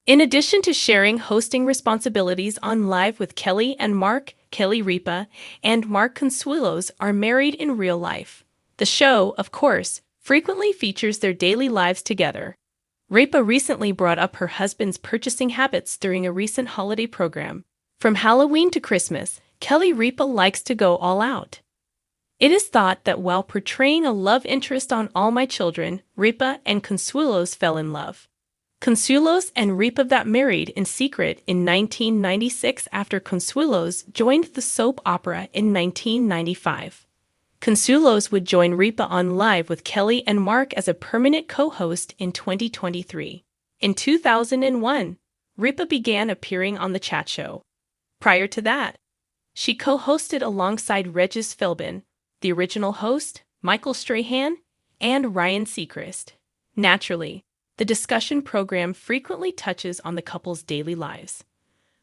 In addition to sharing hosting responsibilities on Live with Kelly and Mark, Kelly Ripa and Mark Consuelos are married in real life. The show, of course, frequently features their daily lives together. Ripa recently brought up her husband's purchasing habits during a recent holiday program. From Halloween to Christmas, Kelly Ripa likes to go all out. It is thought that while portraying a love interest on All My Children, Ripa and Consuelos fell in love. Consuelos and Ripa got married in secret in 1996 after Consuelos joined the soap opera in 1995. Consuelos would join Ripa on Live with Kelly and Mark as a permanent co-host in 2023. In 2001, Ripa began appearing on the chat show. Prior to that, she co-hosted alongside Regis Philbin, the original host, Michael Strahan, and Ryan Seacrest. Naturally, the discussion program frequently touches on the couple's daily lives.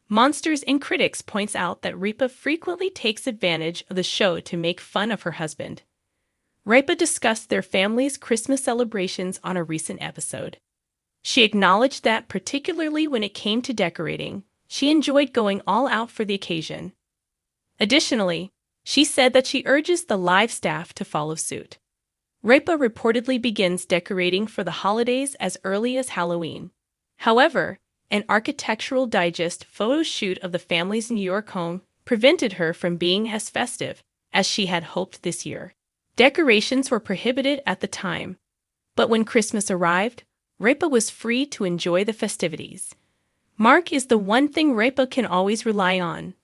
Monsters and Critics points out that Ripa frequently takes advantage of the show to make fun of her husband. Ripa discussed their family's Christmas celebrations on a recent episode. She acknowledged that, particularly when it came to decorating, she enjoyed going all out for the occasion. Additionally, she said that she urges the live staff to follow suit. Ripa reportedly begins decorating for the holidays as early as Halloween. However, an Architectural Digest photo shoot of the family's New York home prevented her from being as festive as she had hoped this year. Decorations were prohibited at the time, but when Christmas arrived, Ripa was free to enjoy the festivities. Mark is the one thing Ripa can always rely on.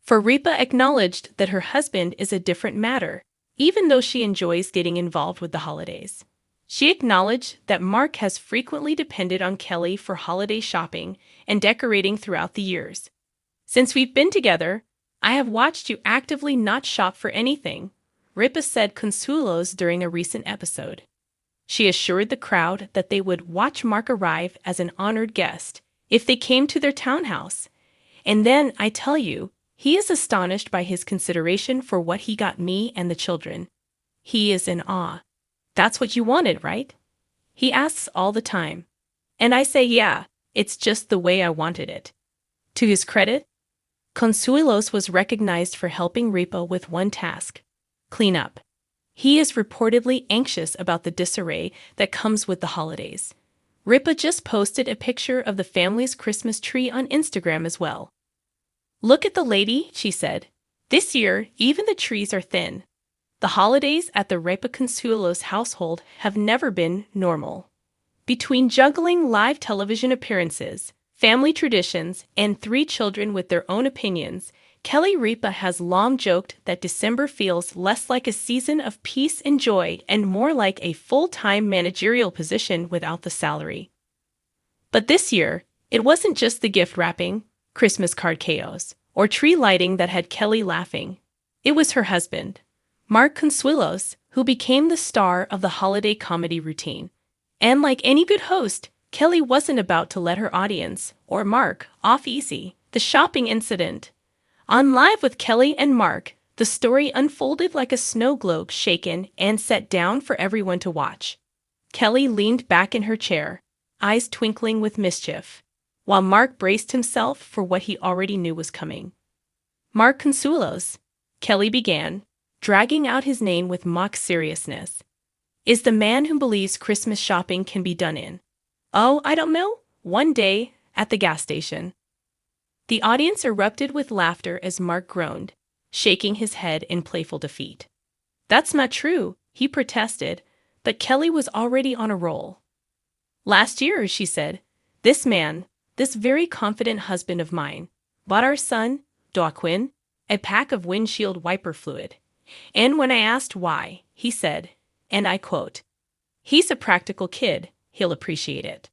For Ripa acknowledged that her husband is a different matter, even though she enjoys getting involved with the holidays. She acknowledged that Mark has frequently depended on Kelly for holiday shopping and decorating throughout the years. Since we've been together, I have watched you actively not shop for anything, Ripa said Consuelos during a recent episode. She assured the crowd that they would watch Mark arrive as an honored guest if they came to their townhouse. And then, I tell you, he is astonished by his consideration for what he got me and the children. He is in awe. That's what you wanted, right? He asks all the time. And I say, yeah, it's just the way I wanted it. To his credit, Consuelos was recognized for helping Ripa with one task: clean up. He is reportedly anxious about the disarray that comes with the holidays. Ripa just posted a picture of the family's Christmas tree on Instagram as well. Look at the lady, she said. This year, even the trees are thin. The holidays at the Ripa Consuelos household have never been normal. Between juggling live television appearances, family traditions, and 3 children with their own opinions, Kelly Ripa has long joked that December feels less like a season of peace and joy and more like a full-time managerial position without the salary. But this year, it wasn't just the gift wrapping, Christmas card chaos, or tree lighting that had Kelly laughing. It was her husband, Mark Consuelos, who became the star of the holiday comedy routine. And like any good host, Kelly wasn't about to let her audience, or Mark, off easy. The shopping incident. On Live with Kelly and Mark, the story unfolded like a snow globe shaken and set down for everyone to watch. Kelly leaned back in her chair, eyes twinkling with mischief, while Mark braced himself for what he already knew was coming. Mark Consuelos, Kelly began, dragging out his name with mock seriousness, is the man who believes Christmas shopping can be done in, oh, I don't know, one day at the gas station. The audience erupted with laughter as Mark groaned, shaking his head in playful defeat. That's not true, he protested, but Kelly was already on a roll. Last year, she said, this man, this very confident husband of mine, bought our son, Joaquin, a pack of windshield wiper fluid. And when I asked why, he said, and I quote, "He's a practical kid, he'll appreciate it."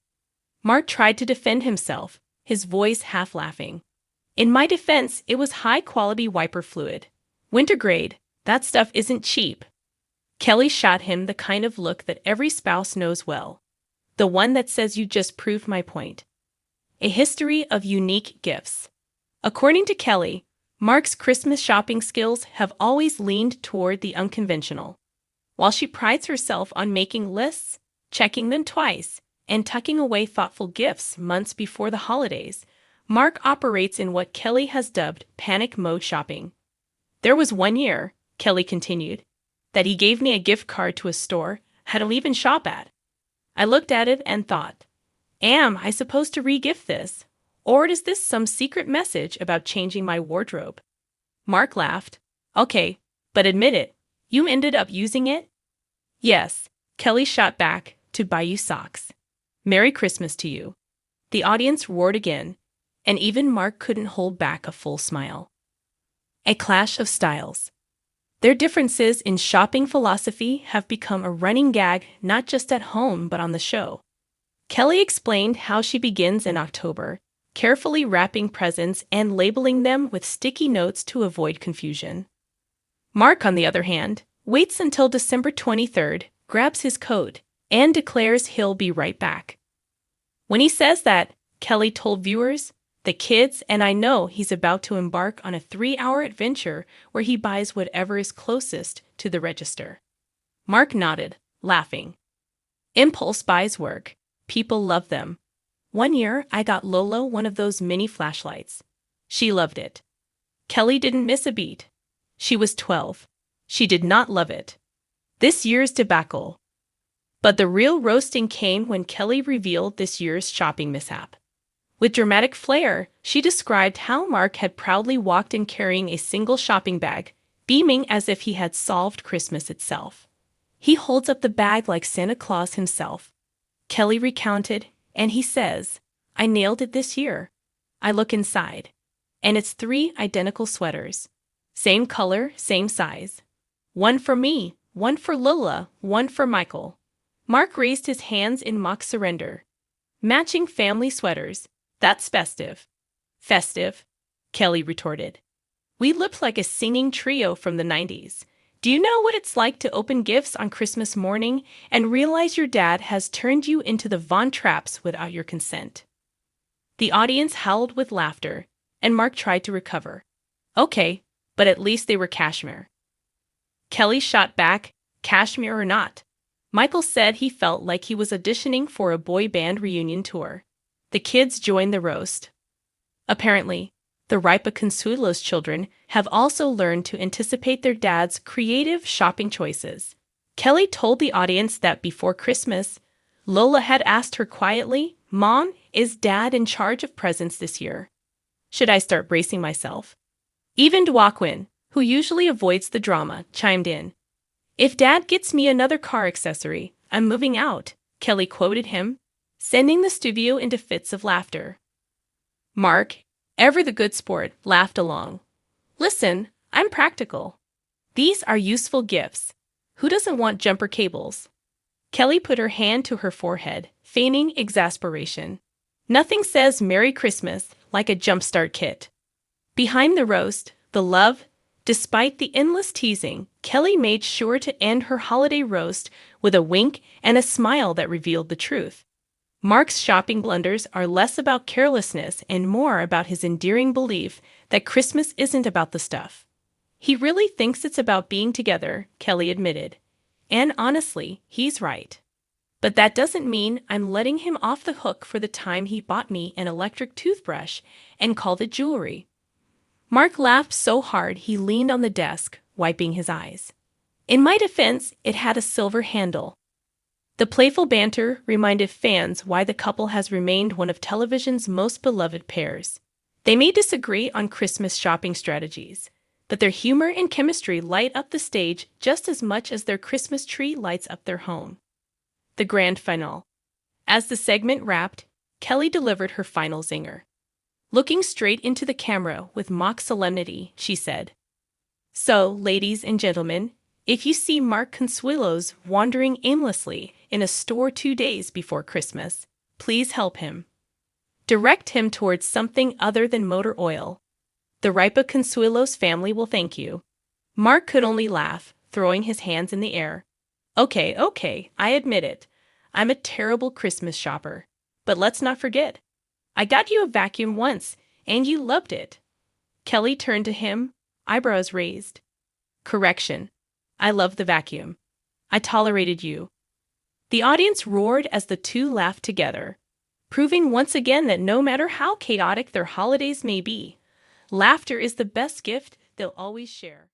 Mark tried to defend himself, his voice half laughing. In my defense, it was high-quality wiper fluid. Winter grade, that stuff isn't cheap. Kelly shot him the kind of look that every spouse knows well. The one that says you just proved my point. A history of unique gifts. According to Kelly, Mark's Christmas shopping skills have always leaned toward the unconventional. While she prides herself on making lists, checking them twice, and tucking away thoughtful gifts months before the holidays, Mark operates in what Kelly has dubbed panic mode shopping. There was one year, Kelly continued, that he gave me a gift card to a store I don't even shop at. I looked at it and thought, am I supposed to re-gift this? Or is this some secret message about changing my wardrobe? Mark laughed. Okay, but admit it, you ended up using it? Yes, Kelly shot back, to buy you socks. Merry Christmas to you. The audience roared again, and even Mark couldn't hold back a full smile. A clash of styles. Their differences in shopping philosophy have become a running gag not just at home but on the show. Kelly explained how she begins in October, carefully wrapping presents and labeling them with sticky notes to avoid confusion. Mark, on the other hand, waits until December 23rd, grabs his coat, and declares he'll be right back. When he says that, Kelly told viewers, the kids and I know he's about to embark on a 3-hour adventure where he buys whatever is closest to the register. Mark nodded, laughing. Impulse buys work. People love them. One year, I got Lola one of those mini flashlights. She loved it. Kelly didn't miss a beat. She was 12. She did not love it. This year's debacle. But the real roasting came when Kelly revealed this year's shopping mishap. With dramatic flair, she described how Mark had proudly walked in carrying a single shopping bag, beaming as if he had solved Christmas itself. He holds up the bag like Santa Claus himself. Kelly recounted, and he says, I nailed it this year. I look inside, and it's 3 identical sweaters. Same color, same size. One for me, one for Lola, one for Michael. Mark raised his hands in mock surrender. Matching family sweaters. That's festive. Festive, Kelly retorted. We looked like a singing trio from the 90s. Do you know what it's like to open gifts on Christmas morning and realize your dad has turned you into the Von Trapps without your consent? The audience howled with laughter, and Mark tried to recover. Okay, but at least they were cashmere. Kelly shot back, cashmere or not. Michael said he felt like he was auditioning for a boy band reunion tour. The kids joined the roast. Apparently, the Ripa Consuelos children have also learned to anticipate their dad's creative shopping choices. Kelly told the audience that before Christmas, Lola had asked her quietly, Mom, is Dad in charge of presents this year? Should I start bracing myself? Even Dwakwin, who usually avoids the drama, chimed in. If Dad gets me another car accessory, I'm moving out, Kelly quoted him, sending the studio into fits of laughter. Mark, ever the good sport, laughed along. Listen, I'm practical. These are useful gifts. Who doesn't want jumper cables? Kelly put her hand to her forehead, feigning exasperation. Nothing says Merry Christmas like a jumpstart kit. Behind the roast, the love, despite the endless teasing, Kelly made sure to end her holiday roast with a wink and a smile that revealed the truth. Mark's shopping blunders are less about carelessness and more about his endearing belief that Christmas isn't about the stuff. He really thinks it's about being together, Kelly admitted. And honestly, he's right. But that doesn't mean I'm letting him off the hook for the time he bought me an electric toothbrush and called it jewelry. Mark laughed so hard he leaned on the desk, wiping his eyes. In my defense, it had a silver handle. The playful banter reminded fans why the couple has remained one of television's most beloved pairs. They may disagree on Christmas shopping strategies, but their humor and chemistry light up the stage just as much as their Christmas tree lights up their home. The grand finale. As the segment wrapped, Kelly delivered her final zinger. Looking straight into the camera with mock solemnity, she said, So, ladies and gentlemen, if you see Mark Consuelos wandering aimlessly in a store 2 days before Christmas, please help him. Direct him towards something other than motor oil. The Ripa Consuelos family will thank you. Mark could only laugh, throwing his hands in the air. Okay, I admit it. I'm a terrible Christmas shopper. But let's not forget, I got you a vacuum once, and you loved it. Kelly turned to him, eyebrows raised. Correction. I love the vacuum. I tolerated you. The audience roared as the two laughed together, proving once again that no matter how chaotic their holidays may be, laughter is the best gift they'll always share.